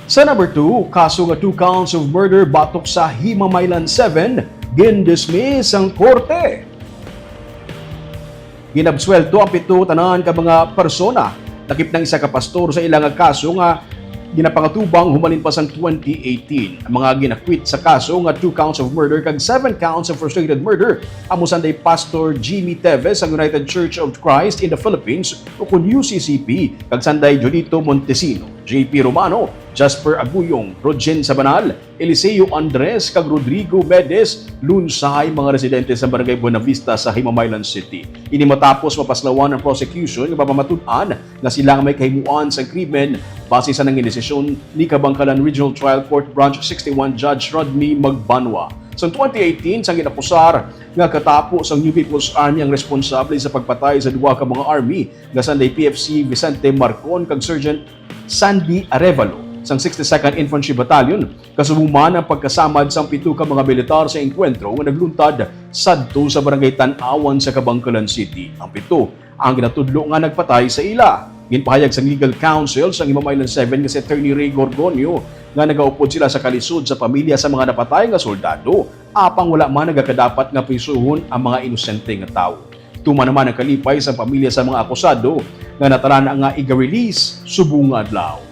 Sa number 2, kaso nga 2 counts of murder batok sa Himamaylan 7, gindismiss ang korte. Ginabswelto ang 7 tanan ka mga persona. Takip ng isa ka pastor sa ilang kaso nga ginapangatubang humalin pa sang 2018. Ang mga ginacquit sa kaso nga 2 counts of murder kag 7 counts of frustrated murder amo sanday Pastor Jimmy Teves ang United Church of Christ in the Philippines o kun UCCP kag sanday Jolito Montesino, JP Romano, Jasper Aguyong, Rogen Sabanal, Eliseo Andres kag Rodrigo Medes lunsay mga residente sa Barangay Buenavista sa Himamaylan City. Ini matapos mapaslawan ang prosecution nga mapamatuan na sila may kahimuan sa krimen base sa nanginisisyon ni Kabangkalan Regional Trial Court Branch 61 Judge Rodney Magbanwa. Sa 2018, sang ginapusar nga katapos ang New People's Army ang responsable sa pagpatay sa duha ka mga army nga sanday PFC Vicente Marcon kag Sergeant Sandy Arevalo sang 62nd Infantry Battalion, kasumuman ang pagkasamad sa 7 ka mga militar sa engkwentro nga nagluntad sadto sa Barangay Tanawan sa Kabangkalan City. Ang 7 ang ginatudlo nga nagpatay sa ila. Ginpahayag sa legal counsel sa Himamaylan 7 nga si Attorney Ray Gorgonio nga nagaupod sila sa kalisod sa pamilya sa mga napatay nga soldado, apang wala man nagakadapat nga prisuhon ang mga inosente nga tawo. Tuma naman ang kalipay sa pamilya sa mga akusado nga natarana nga iga-release subong nga adlaw.